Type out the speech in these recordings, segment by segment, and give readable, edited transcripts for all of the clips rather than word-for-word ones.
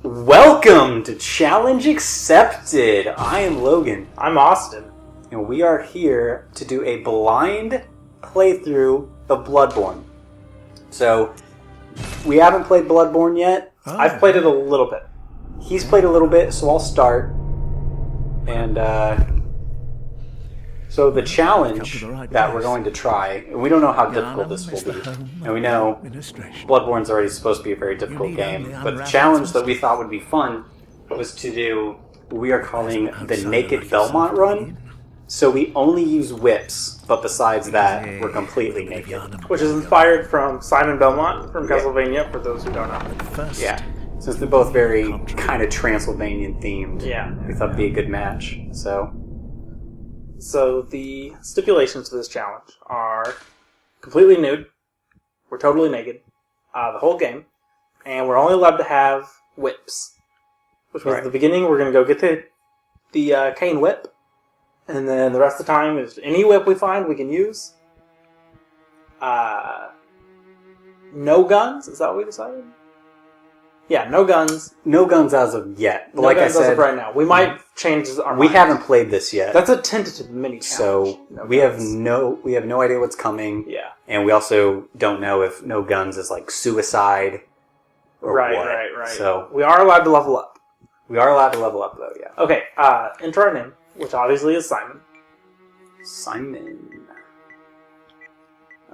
Welcome to Challenge Accepted. I am Logan. I'm Austin. And we are here to do a blind playthrough of Bloodborne. So, we haven't played Bloodborne yet. I've played it a little bit. He's played a little bit, so I'll start. And, so the challenge that we're going to try, and we don't know how difficult this will be, and we know Bloodborne's already supposed to be a very difficult game, but the challenge that we thought would be fun was to do what we are calling the Naked Belmont run. So we only use whips, but besides that, we're completely naked. Which is inspired from Simon Belmont from Castlevania, for those who don't know. Yeah. Since they're both very kind of Transylvanian themed, we thought it'd be a good match, So the stipulations to this challenge are completely nude, we're totally naked, the whole game, and we're only allowed to have whips. Which means at the beginning we're going to go get the cane whip, and then the rest of the time, if any whip we find, we can use. No guns, is that what we decided? Yeah, no guns. No guns as of yet. But No like guns I said, as of right now. We might change our mind. We haven't played this yet. That's a tentative mini challenge. So we have no idea what's coming. Yeah. And we also don't know if no guns is like suicide or what. Right. So we are allowed to level up. We are allowed to level up though, yeah. Okay, enter our name, which obviously is Simon. Simon.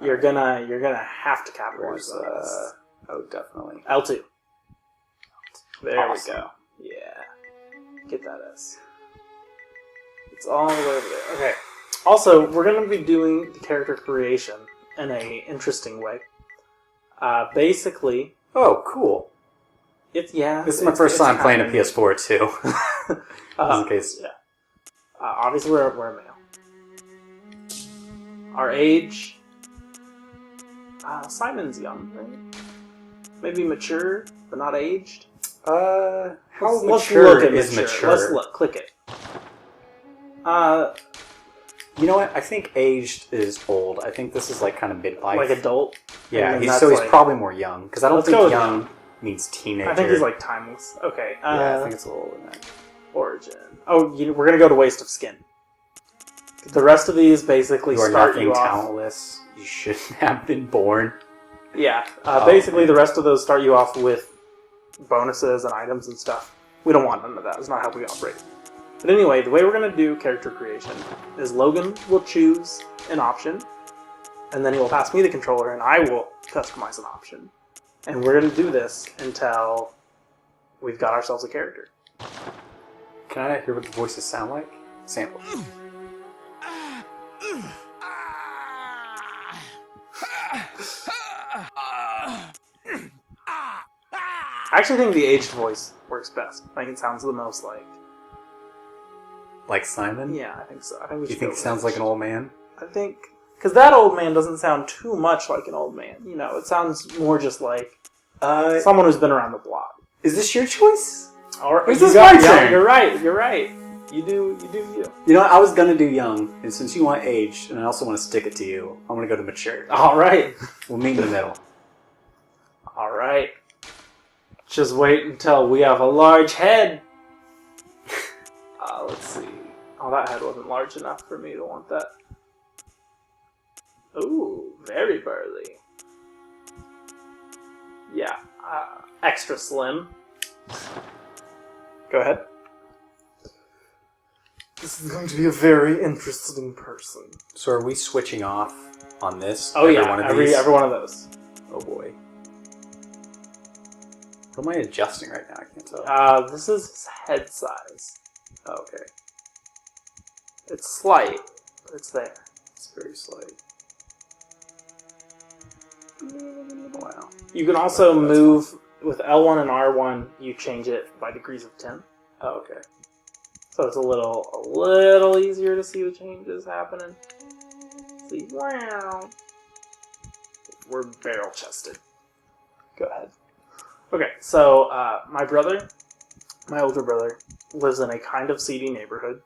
You're gonna have to capitalize this. Oh, definitely. L2. There Awesome. we go. Yeah. Get that S. It's all the way over there. Okay. Also, we're going to be doing the character creation in a interesting way. Basically... Oh, cool. This is my first time playing a PS4, too. In case. Yeah. Obviously, we're a male. Our age... Simon's young, right? Maybe mature, but not aged. How let's mature look at is mature. mature? Let's look. Click it. You know what? I think aged is old. I think this is like kind of midlife. Like adult? Yeah, he's probably more young. Because I don't think young means teenager. I think he's like timeless. Okay. Yeah, I think it's a little older than that. Origin. Oh, we're going to go to waste of skin. The rest of these basically start you off... talentless. You shouldn't have been born. Yeah. Basically, the rest of those start you off with bonuses and items and stuff. We don't want none of that. It's not how we operate. But anyway, the way we're going to do character creation is Logan will choose an option, and then he will pass me the controller, and I will customize an option. And we're going to do this until we've got ourselves a character. Can I hear what the voices sound like? Sample. I actually think the aged voice works best. I think it sounds the most like... Like Simon? Yeah, I think so. I think we Do you think it sounds like an old man? I think... Because that old man doesn't sound too much like an old man. You know, it sounds more just like someone who's been around the block. Is this your choice? Or is this my turn? You're right. You do you. You know, I was going to do young, and since you want aged, and I also want to stick it to you, I'm going to go to mature. Alright. We'll meet in the middle. Alright. Just wait until we have a large head. Let's see. Oh, that head wasn't large enough for me to want that. Ooh, very burly. Yeah, extra slim. Go ahead. This is going to be a very interesting person. So are we switching off on this? Oh, every yeah, one of these? every one of those. Oh boy. What am I adjusting right now? I can't tell. This is his head size. Oh, okay. It's slight, but it's there. It's very slight. Wow. You can also move with L1 and R1. You change it by degrees of 10. Oh, okay. So it's a little easier to see the changes happening. See, wow. We're barrel chested. Go ahead. Okay, so my older brother, lives in a kind of seedy neighborhood,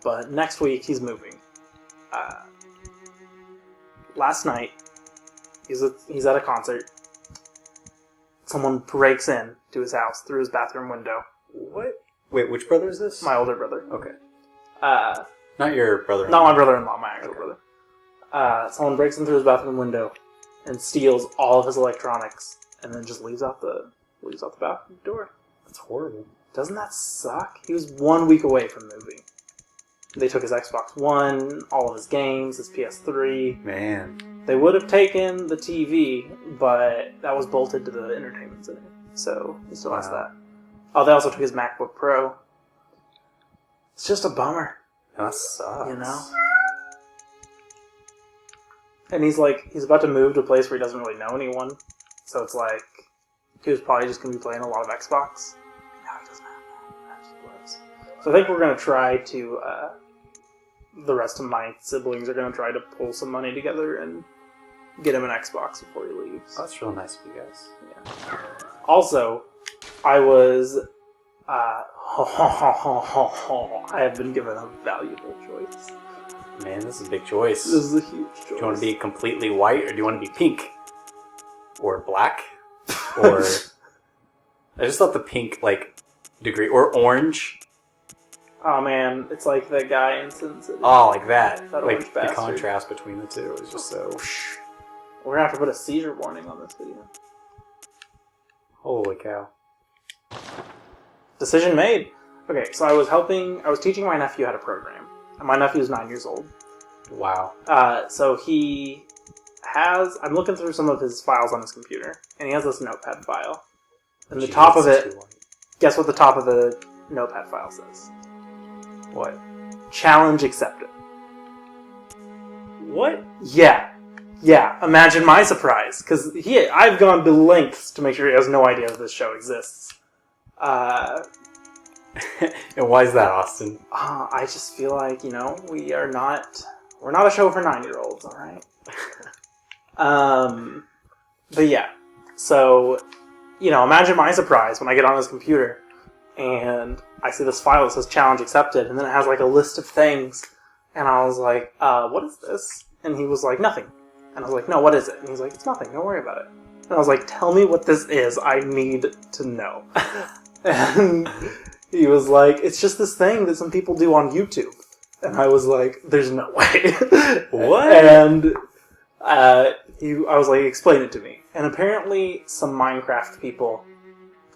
but next week he's moving. Last night, he's at a concert. someone breaks in to his house through his bathroom window. What? Wait, which brother is this? My older brother. Okay. Not your brother-in-law. Not my brother-in-law, my actual brother. Someone breaks in through his bathroom window and steals all of his electronics, and then just leaves out the bathroom door. That's horrible. Doesn't that suck? He was 1 week away from moving. They took his Xbox One, all of his games, his PS3. Man. They would have taken the TV, but that was bolted to the entertainment center. So he still has that. Oh, they also took his MacBook Pro. It's just a bummer. That sucks. You know? And he's about to move to a place where he doesn't really know anyone. So it's like, he was probably just going to be playing a lot of Xbox. Now he doesn't have that. That just blows. So I think we're going to try to, the rest of my siblings are going to try to pull some money together and get him an Xbox before he leaves. Oh, that's real nice of you guys. Yeah. Also, I was, I have been given a valuable choice. Man, this is a big choice. This is a huge choice. Do you want to be completely white, or do you want to be pink? Or black? Or... I just thought the pink, degree... Or orange? Oh, man. It's like the guy in Sin City. Oh, like that. That Like, orange the bastard. contrast between the two is just so... We're going to have to put a seizure warning on this video. Holy cow. Decision made. Okay, so I was teaching my nephew how to program. And my nephew's 9 years old. Wow. So he has... I'm looking through some of his files on his computer, and he has this notepad file. And the top of it... Guess what the top of the notepad file says? What? Challenge accepted. What? Yeah. Imagine my surprise. Because I've gone to lengths to make sure he has no idea that this show exists. And why is that, Austin? I just feel like, we're not a show for 9-year-olds, alright? But yeah. So, imagine my surprise when I get on his computer and I see this file that says challenge accepted, and then it has a list of things, and I was like, what is this? And he was like, nothing. And I was like, no, what is it? And he's like, it's nothing, don't worry about it. And I was like, tell me what this is, I need to know. And he was like, it's just this thing that some people do on YouTube. And I was like, there's no way. What? And I was like, explain it to me. And apparently some Minecraft people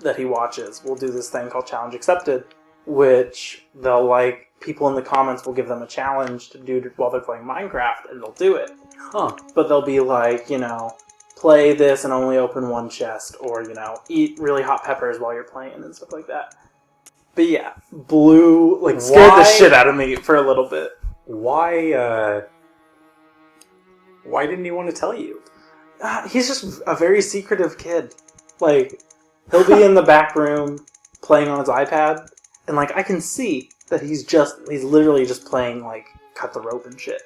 that he watches will do this thing called Challenge Accepted, which they'll people in the comments will give them a challenge to do while they're playing Minecraft, and they'll do it. Huh. But they'll be like, play this and only open one chest, or, eat really hot peppers while you're playing and stuff like that. But yeah, scared the shit out of me for a little bit. Why didn't he want to tell you? He's just a very secretive kid. He'll be in the back room playing on his iPad, and I can see that he's literally just playing cut the rope and shit.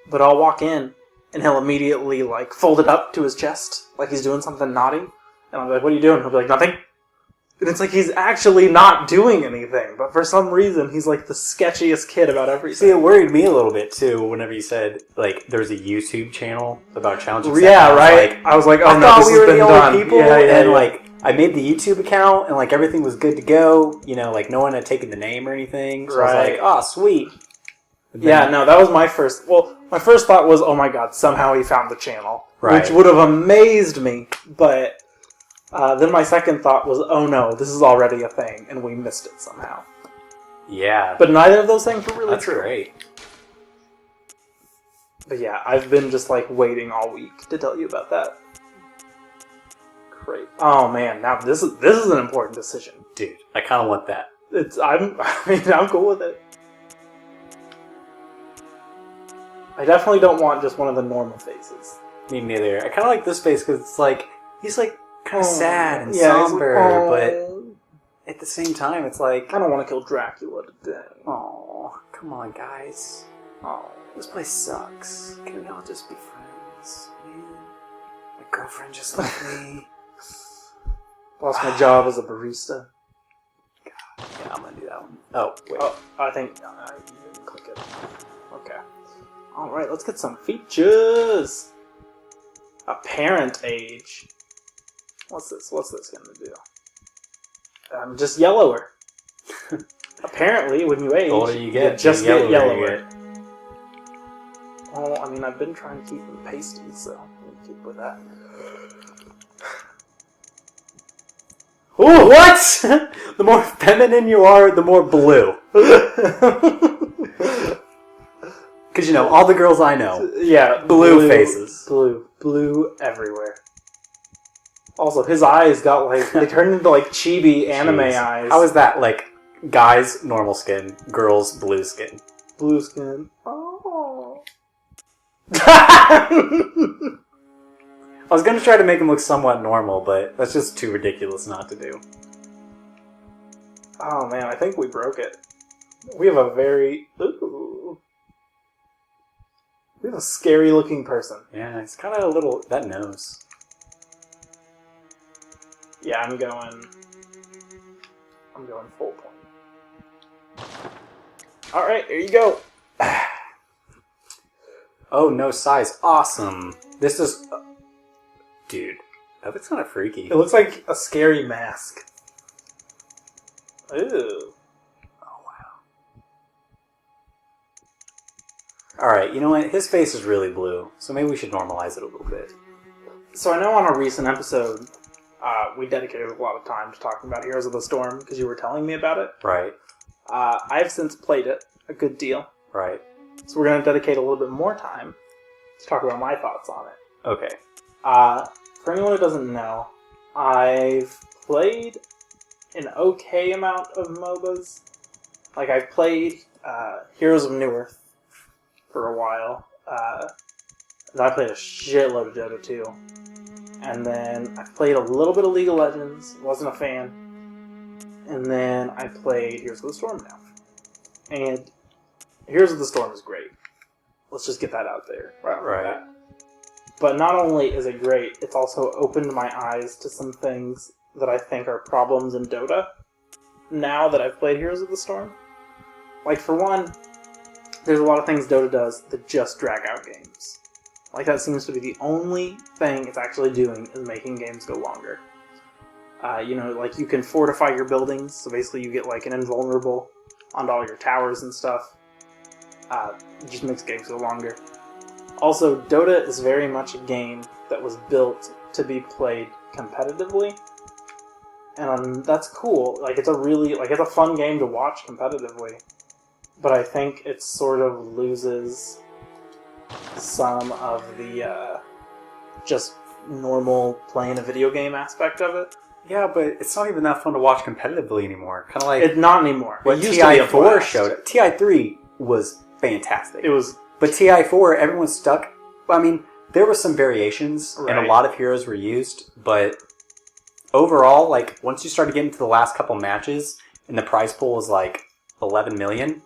But I'll walk in and he'll immediately fold it up to his chest like he's doing something naughty, and I'll be like, what are you doing? He'll be like, nothing. And it's he's actually not doing anything, but for some reason he's the sketchiest kid about everything. See, it worried me a little bit too whenever you said there's a YouTube channel about challenges. Yeah, right. I was like, oh no, this has been done. People, and I made the YouTube account, and everything was good to go. No one had taken the name or anything. So I was like, oh, sweet. Yeah, no, that was my first... Well, my first thought was, oh my god, somehow he found the channel. Right. Which would have amazed me, but... then my second thought was, oh no, this is already a thing, and we missed it somehow. Yeah. But neither of those things were really true. That's great. But yeah, I've been just waiting all week to tell you about that. Great. Oh man, now this is an important decision. Dude, I kind of want that. I'm cool with it. I definitely don't want just one of the normal faces. Me neither. I kind of like this face because it's he's kind of sad and somber, but at the same time, it's I don't want to kill Dracula today. Oh, come on, guys. Oh, this place sucks. Can we all just be friends, man? My girlfriend just left me. Lost my job as a barista. God, yeah, I'm gonna do that one. Oh, wait. Oh, I think you didn't click it. Okay. All right, let's get some features. Apparent age. What's this gonna do? Just yellower. Apparently, when you age, the older you get, just the get yellower you yellower. get. Well, I mean, I've been trying to keep them pasty, so I'm keep with that. Ooh, what? The more feminine you are, the more blue. Because, all the girls I know. Yeah. Blue faces. Blue everywhere. Also, his eyes got, they turned into, chibi anime eyes. How is that, guys, normal skin, girls, blue skin? Blue skin. Oh. I was going to try to make him look somewhat normal, but that's just too ridiculous not to do. Oh, man, I think we broke it. We have a very... Ooh. We have a scary-looking person. Yeah, it's kind of a little... That nose. Yeah, I'm going full point. Alright, there you go. Oh, no size. Awesome. This is... Dude, that looks kind of freaky. It looks like a scary mask. Ooh. Oh, wow. Alright, you know what? His face is really blue, so maybe we should normalize it a little bit. So I know on a recent episode, we dedicated a lot of time to talking about Heroes of the Storm, because you were telling me about it. Right. I've since played it a good deal. Right. So we're going to dedicate a little bit more time to talk about my thoughts on it. Okay. For anyone who doesn't know, I've played an okay amount of MOBAs. I've played Heroes of Newerth for a while. And I played a shitload of Dota 2. And then I played a little bit of League of Legends, wasn't a fan. And then I played Heroes of the Storm now. And Heroes of the Storm is great. Let's just get that out there. Right. But not only is it great, it's also opened my eyes to some things that I think are problems in Dota now that I've played Heroes of the Storm. For one, there's a lot of things Dota does that just drag out games. That seems to be the only thing it's actually doing is making games go longer. You can fortify your buildings, so basically you get an invulnerable onto all your towers and stuff. It just makes games go longer. Also, Dota is very much a game that was built to be played competitively. And that's cool. It's a really, it's a fun game to watch competitively. But I think it sort of loses some of the just normal playing a video game aspect of it. Yeah, but it's not even that fun to watch competitively anymore. Kind of It's not anymore. What TI4 showed. TI3 was fantastic. It was... But TI4, everyone's stuck. I mean, there were some variations, and a lot of heroes were used, but overall, once you started getting to the last couple matches, and the prize pool was 11 million,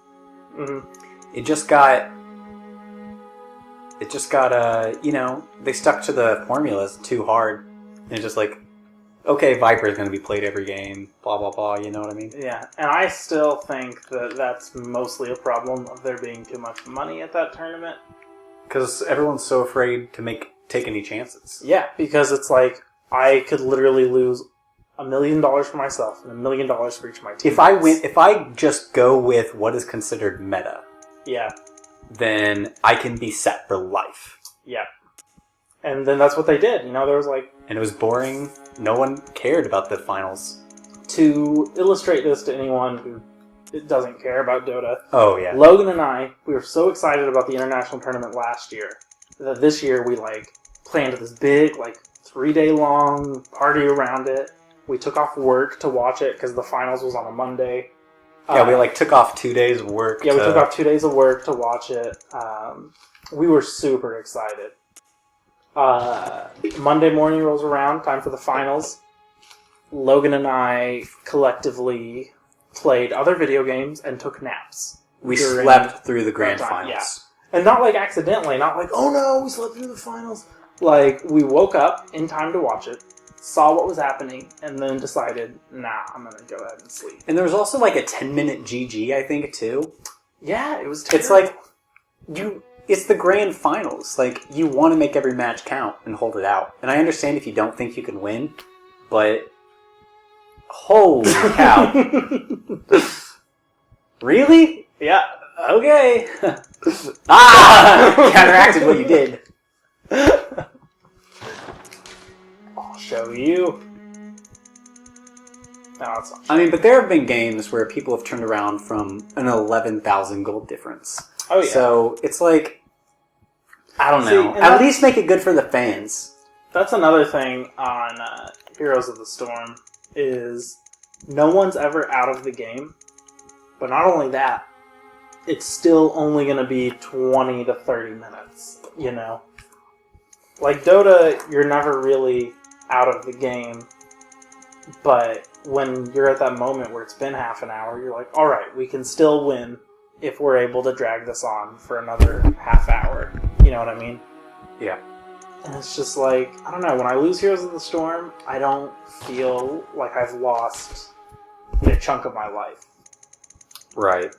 it just got, they stuck to the formulas too hard. And it's just okay, Viper is going to be played every game, blah, blah, blah, you know what I mean? Yeah, and I still think that that's mostly a problem of there being too much money at that tournament. Because everyone's so afraid to take any chances. Yeah, because it's I could literally lose $1 million for myself and $1 million for each of my teammates. If I just go with what is considered meta, then I can be set for life. Yeah. And then that's what they did. There was And it was boring. No one cared about the finals. To illustrate this to anyone who doesn't care about Dota. Oh, yeah. Logan and I, we were so excited about the international tournament last year that this year we planned this big 3-day long party around it. We took off work to watch it because the finals was on a Monday. Yeah, we took off 2 days of work. Yeah, we took off 2 days of work to watch it. We were super excited. Monday morning rolls around, time for the finals. Logan and I collectively played other video games and took naps. We slept through the grand finals. Yeah. And not accidentally, not oh no, we slept through the finals. We woke up in time to watch it, saw what was happening, and then decided, nah, I'm going to go ahead and sleep. And there was also a 10-minute GG, I think, too. Yeah, it was terrible. It's the grand finals. You want to make every match count and hold it out. And I understand if you don't think you can win, but holy cow. Really? Yeah. Okay. Counteracted what you did. I'll show you. No, it's not. I mean, but there have been games where people have turned around from an 11,000 gold difference. Oh, yeah. So it's like, I don't know. At least make it good for the fans. That's another thing on Heroes of the Storm, is no one's ever out of the game. But not only that, it's still only going to be 20 to 30 minutes, you know? Like Dota, you're never really out of the game, but when you're at that moment where it's been half an hour, you're like, alright, we can still win if we're able to drag this on for another half hour. You know what I mean? Yeah. And it's just like, I don't know, when I lose Heroes of the Storm, I don't feel like I've lost a chunk of my life. Right.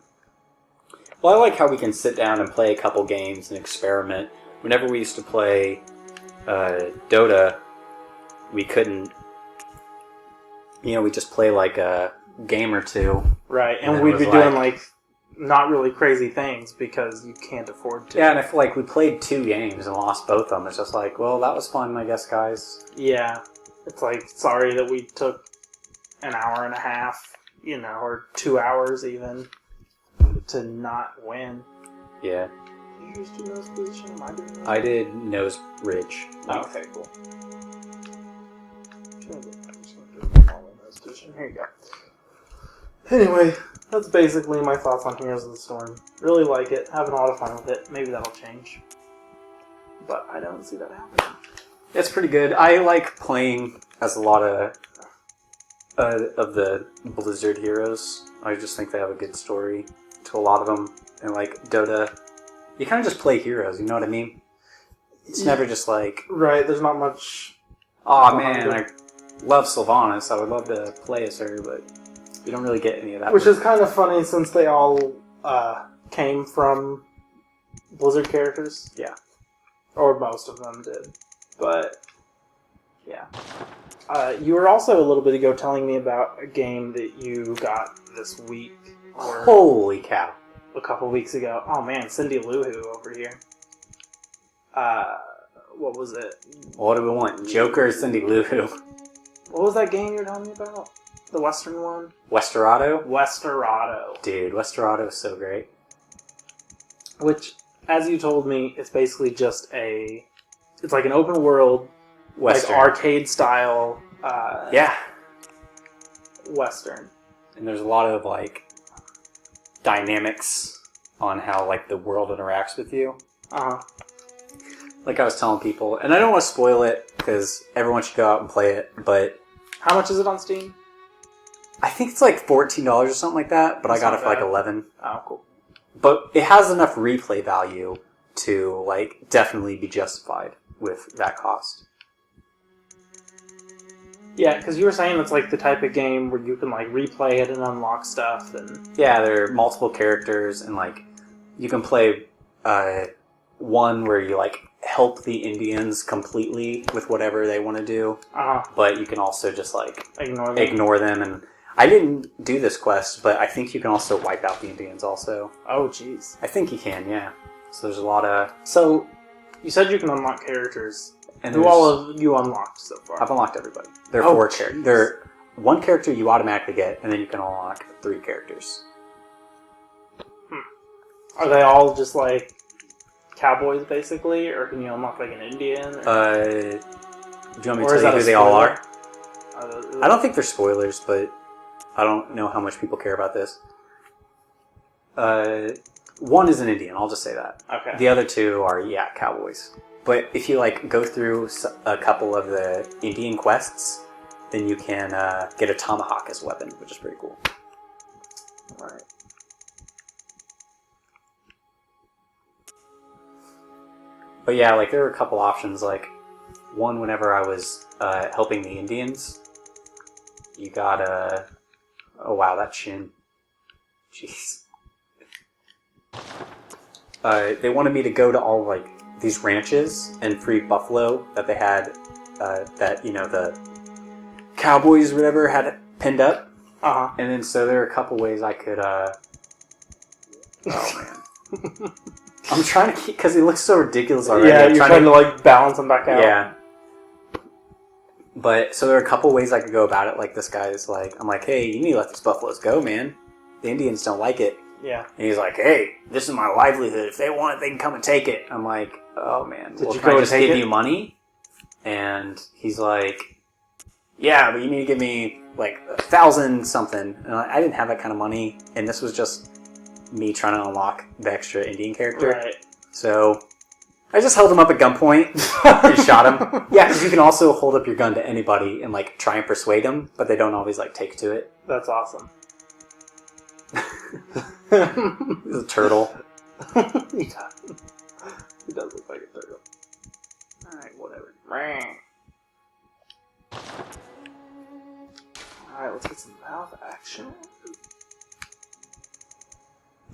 Well, I like how we can sit down and play a couple games and experiment. Whenever we used to play Dota, we couldn't, we just play like a game or two. Right, and we'd be doing like not really crazy things because you can't afford to. Yeah, and I feel like we played 2 games and lost both of them. It's just like, well, that was fun, I guess, guys. Yeah. It's like, sorry that we took an hour and a half, or 2 hours even, to not win. Yeah. Did you just do nose position? Am I doing that? I did nose ridge. Oh, okay, cool. I'm just going to do nose position. Here you go. Anyway, that's basically my thoughts on Heroes of the Storm. Really like it. Having a lot of fun with it. Maybe that'll change. But I don't see that happening. It's pretty good. I like playing as a lot of the Blizzard heroes. I just think they have a good story to a lot of them. And like Dota, you kind of just play heroes, you know what I mean? It's never just like... Right, there's not much... Oh man, I love Sylvanas. I would love to play as her, but you don't really get any of that. Which is kind of funny since they all came from Blizzard characters. Yeah. Or most of them did. But, yeah. You were also a little bit ago telling me about a game that you got this week. Or holy cow. A couple weeks ago. Oh man, Cindy Lou Who over here. What was it? What do we want? Joker or Cindy Lou Who? What was that game you were telling me about? The Western one? Westerado? Westerado. Dude, Westerado is so great. Which, as you told me, it's basically just it's like an open world, Western. like arcade style. Yeah. Western. And there's a lot of like dynamics on how like the world interacts with you. Like I was telling people, and I don't want to spoil it because everyone should go out and play it. But how much is it on Steam? I think it's like $14 or something like that. But That's I got it for bad. like $11. Oh, cool. But it has enough replay value to like definitely be justified with that cost. Yeah, because you were saying it's like the type of game where you can like replay it and unlock stuff, and yeah, there are multiple characters, and like you can play one where you like help the Indians completely with whatever they want to do, but you can also just like ignore them. And I didn't do this quest, but I think you can also wipe out the Indians also. Oh, jeez. I think you can, yeah. So there's a lot of... So, you said you can unlock characters. And who all have you unlocked so far? I've unlocked everybody. There are 4 characters. There are 1 character you automatically get, and then you can unlock 3 characters. Are they all just like cowboys, basically? Or can you unlock like an Indian? Do you want me to tell you who they all are? I don't think they're spoilers, but I don't know how much people care about this. 1 is an Indian, I'll just say that. Okay. The other 2 are, cowboys. But if you like go through a couple of the Indian quests, then you can get a tomahawk as a weapon, which is pretty cool. Alright. But yeah, like there were a couple options. Like one, whenever I was helping the Indians, you got oh wow, that chin. Jeez. They wanted me to go to all like these ranches and free buffalo that they had. That the cowboys or whatever had it pinned up. Uh-huh. And then so there are a couple ways I could... Oh, man. I'm trying to keep... Because he looks so ridiculous already. Yeah, you're trying to like, balance him back out. Yeah. But, so there are a couple ways I could go about it. Like, this guy's like... I'm like, hey, you need to let these buffaloes go, man. The Indians don't like it. Yeah. And he's like, hey, this is my livelihood. If they want it, they can come and take it. I'm like, oh, man. Did you can go I and just take give it? you money? And he's like, yeah, but you need to give me, like, 1,000 something. And I didn't have that kind of money. And this was just me trying to unlock the extra Indian character. Right. So I just held him up at gunpoint and shot him. Yeah, because you can also hold up your gun to anybody and, like, try and persuade them, but they don't always, like, take to it. That's awesome. He's a turtle. He does look like a turtle. Alright, whatever. Alright, let's get some mouth action.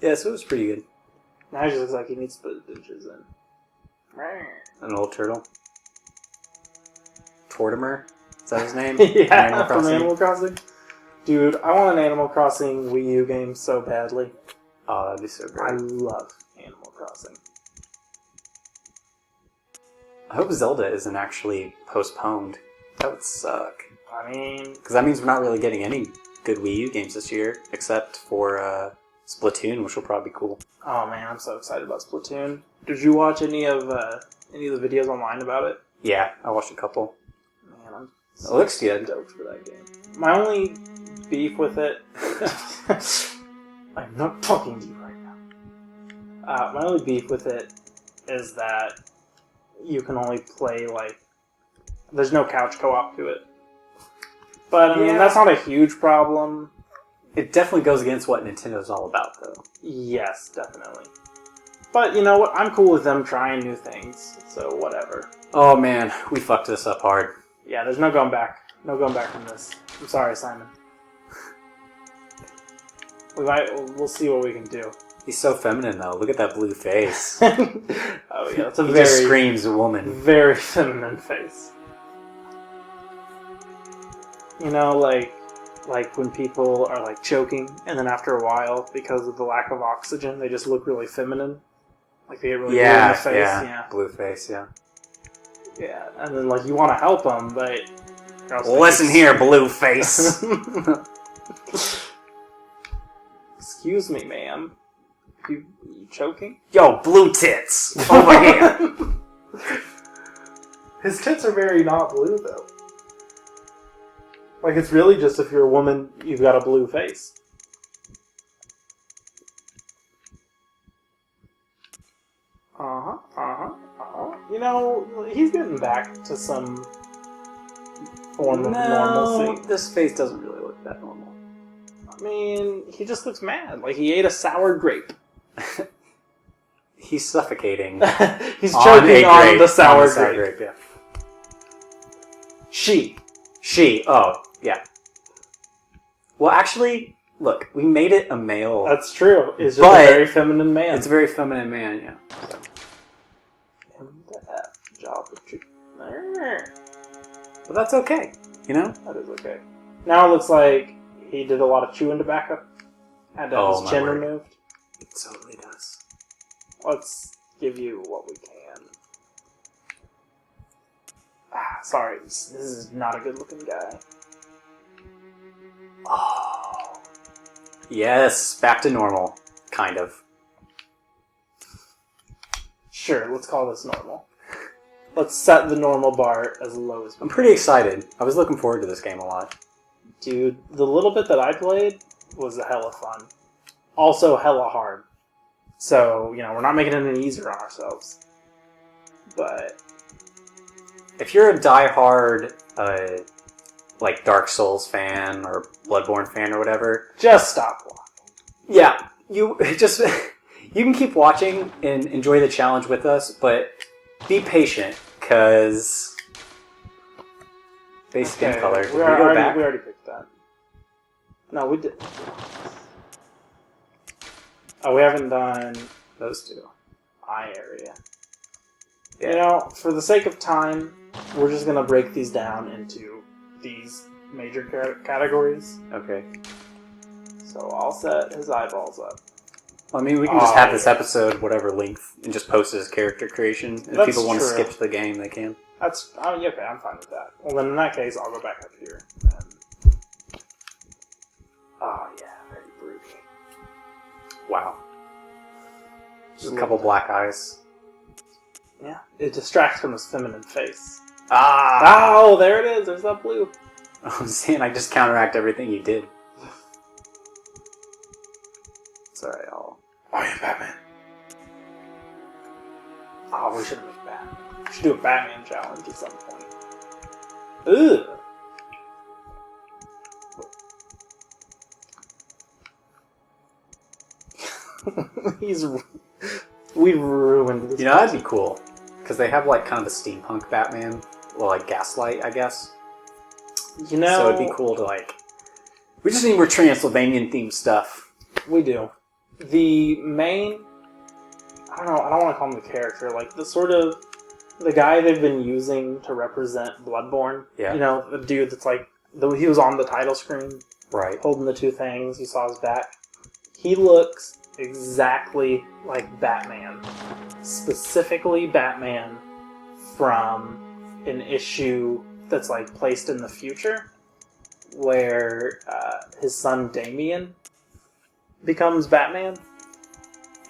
Yeah, so it was pretty good. Now he just looks like he needs to put his dentures in. An old turtle. Tortimer? Is that his name? Yeah, from Animal Crossing. Dude, I want an Animal Crossing Wii U game so badly. Oh, that'd be so great. I love Animal Crossing. I hope Zelda isn't actually postponed. That would suck. I mean... Because that means we're not really getting any good Wii U games this year, except for Splatoon, which will probably be cool. Oh man, I'm so excited about Splatoon. Did you watch any of the videos online about it? Yeah, I watched a couple. Man, I'm It looks good. stoked for that game. My only beef with it... I'm not talking to you right now. My only beef with it is that you can only play, like... There's no couch co-op to it. But, I mean, that's not a huge problem. It definitely goes against what Nintendo's all about, though. Yes, definitely. But, you know what? I'm cool with them trying new things, so whatever. Oh, man. We fucked this up hard. Yeah, there's no going back. No going back from this. I'm sorry, Simon. We'll see what we can do. He's so feminine, though. Look at that blue face. Oh, yeah, that's a He very... just screams woman. Very feminine face. You know, like when people are like choking, and then after a while, because of the lack of oxygen, they just look really feminine. Like they get really blue in the face. Yeah, blue face, yeah. Yeah, and then like you want to help them, but listen here, blue face. Excuse me, ma'am. You choking? Yo, blue tits over here. His tits are very not blue though. Like, it's really just if you're a woman, you've got a blue face. You know, he's getting back to some form of normalcy. This face doesn't really look that normal. I mean, he just looks mad. Like he ate a sour grape. He's suffocating. He's choking on the sour grape. Yeah. She. Oh, yeah. Well, actually, look, we made it a male. That's true. It's just a very feminine man. It's a very feminine man, yeah. So. But that's okay, you know? That is okay. Now it looks like he did a lot of chewing tobacco. Had to have his chin removed. It totally does. Let's give you what we can. Sorry, this is not a good looking guy. Oh. Yes, back to normal. Kind of. Sure, let's call this normal. Let's set the normal bar as low as we can. I'm pretty excited. I was looking forward to this game a lot. Dude, the little bit that I played was a hella fun. Also hella hard. So, you know, we're not making it any easier on ourselves. But if you're a diehard, like Dark Souls fan or Bloodborne fan or whatever, just stop watching. Yeah, you can keep watching and enjoy the challenge with us, but be patient, because base skin color. We already picked that. No, we did. Oh, we haven't done those two. Eye area. You know, for the sake of time, we're just going to break these down into these major categories. Okay. So I'll set his eyeballs up. Well, I mean, we can just have this episode, whatever length, and just post it as character creation. And if people want to skip to the game, they can. That's okay. I'm fine with that. Well, then in that case, I'll go back up here. Oh yeah, very broody. Wow. Just a couple black eyes. Yeah, it distracts from his feminine face. Ah! Oh, there it is. There's that blue. I'm saying I just counteract everything you did. It's alright, I am Batman. Oh, we should make Batman. We should do a Batman challenge at some point. Ugh. We ruined this. You know, that'd be cool. Because they have, like, kind of a steampunk Batman. Well, like, Gaslight, I guess. You know... So it'd be cool to, like... We just need more Transylvanian-themed stuff. We do. The main... I don't want to call him the character. Like, the sort of... The guy they've been using to represent Bloodborne. Yeah. You know, the dude that's like... He was on the title screen. Right. Holding the two things. You saw his back. He looks exactly like Batman. Specifically Batman from an issue that's like placed in the future where his son Damien becomes Batman,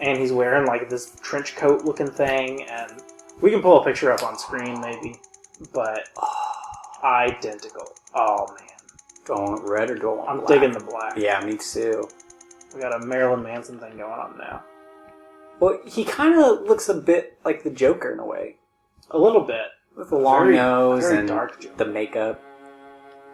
and he's wearing like this trench coat looking thing, and we can pull a picture up on screen maybe, but identical. Oh man. Do I want red or do I want I'm black? digging the black. Yeah, me too. We got a Marilyn Manson thing going on now. Well, he kind of looks a bit like the Joker in a way. A little bit. With the long nose very and dark Joker, the makeup.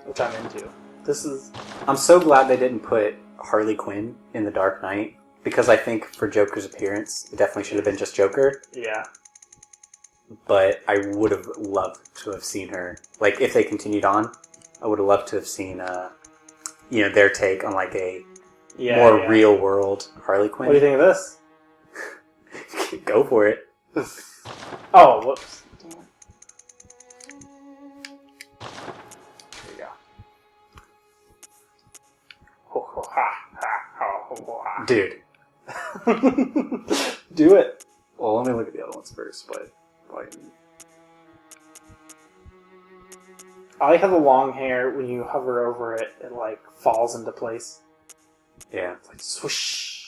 which I'm into. This is... I'm so glad they didn't put Harley Quinn in The Dark Knight, because I think for Joker's appearance, it definitely should have been just Joker. Yeah. But I would have loved to have seen her. Like, if they continued on, I would have loved to have seen, their take on, like, a more real-world Harley Quinn. What do you think of this? Go for it. Oh, whoops. There you go. Ho, ho, ha, ha, ho, ho, ha. Dude. Do it. Well, let me look at the other ones first, but... I like how the long hair, when you hover over it, it like falls into place. Yeah. It's like swoosh.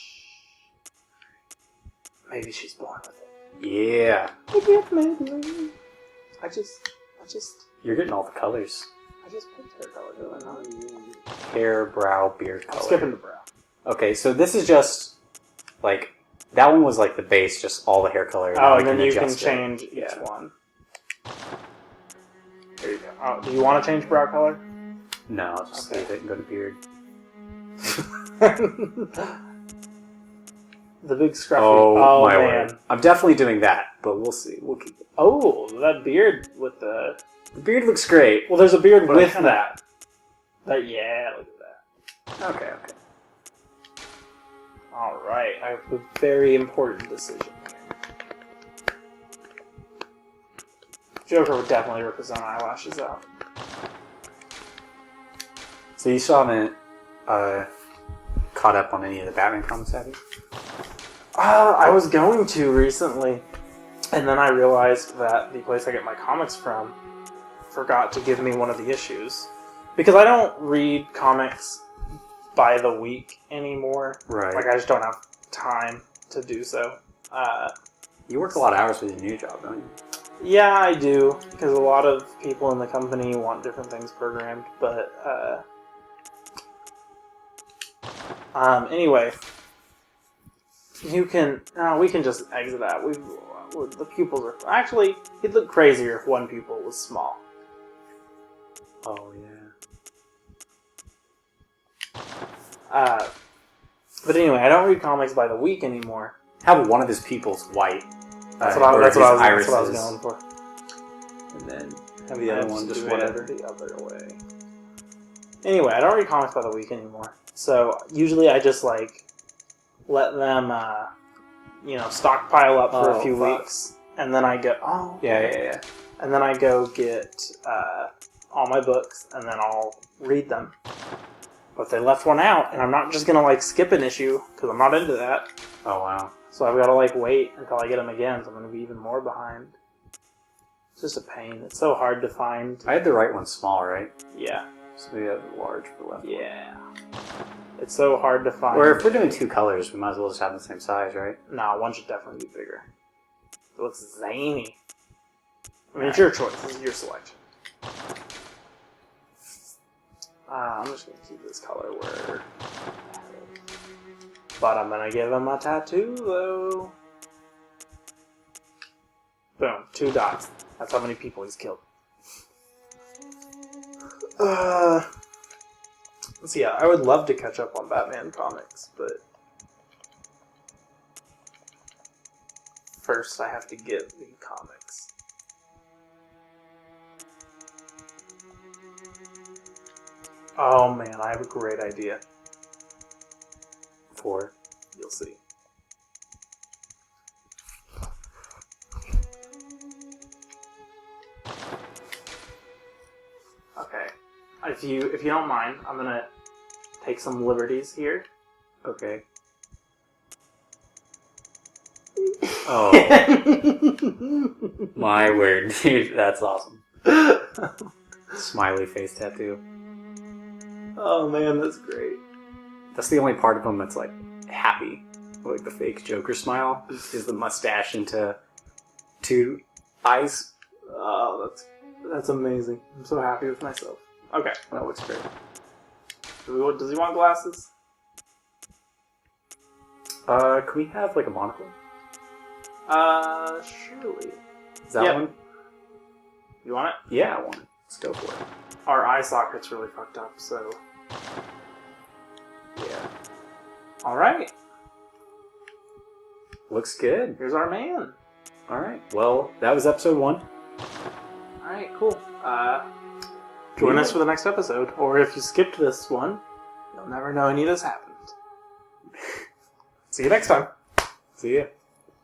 Maybe she's born with it. Yeah. Maybe. I just... You're getting all the colors. I just picked hair color, did I not? Hair, brow, beard color. I'm skipping the brow. Okay, so this is just, like, that one was like the base, just all the hair color. Oh, and then you can change each one. There you go. Oh, do you want to change brow color? No, I'll just leave it and go to beard. The big scruffy. Oh my man. word. I'm definitely doing that, but we'll see. We'll keep it. Oh, that beard with the... The beard looks great. Well, there's a beard But with that. Yeah, look at that. Okay. Alright, I have a very important decision. Joker would definitely rip his own eyelashes out. So you still haven't caught up on any of the Batman comics, have you? I was going to recently, and then I realized that the place I get my comics from forgot to give me one of the issues. Because I don't read comics by the week anymore. Right. Like, I just don't have time to do so. You work a lot of hours with your new job, don't you? Yeah, I do, because a lot of people in the company want different things programmed, but, anyway, we can just exit out. The pupils are... Actually, he'd look crazier if one pupil was small. Oh, yeah. But anyway, I don't read comics by the week anymore. Have one of his pupils white. That's what I was going for. And then have the other one just whatever. The other way. Anyway, I don't read comics by the week anymore. So usually I just like let them, stockpile up for a few weeks, and then I go. Oh. Yeah. And then I go get all my books, and then I'll read them. But if they left one out, and I'm not just going to, like, skip an issue, because I'm not into that. Oh, wow. So I've got to, like, wait until I get them again, so I'm going to be even more behind. It's just a pain. It's so hard to find. I had the right one small, right? Yeah. So maybe I have the large for the left one. Yeah. It's so hard to find. Or if we're doing 2 colors, we might as well just have the same size, right? No, one should definitely be bigger. It looks zany. I mean, it's your choice. This is your selection. I'm just going to keep this color where... But I'm going to give him a tattoo, though. Boom. 2 dots. That's how many people he's killed. So yeah, I would love to catch up on Batman comics, but... First, I have to get the comics. Oh man, I have a great idea. For? You'll see. Okay. If you don't mind, I'm gonna take some liberties here. Okay. Oh. My word, dude, that's awesome. Smiley face tattoo. Oh man, that's great. That's the only part of him that's like happy. Like the fake Joker smile is the mustache into 2 eyes. Oh, that's amazing. I'm so happy with myself. Okay. That looks great. Does he want glasses? Can we have like a monocle? Surely. Is that one? You want it? Yeah, I want it. Let's go for it. Our eye socket's really fucked up, so... Yeah. Alright. Looks good. Here's our man. Alright. Well, that was episode 1. Alright, cool. Join us for the next episode. Or if you skipped this one, you'll never know any of this happened. See you next time. See ya.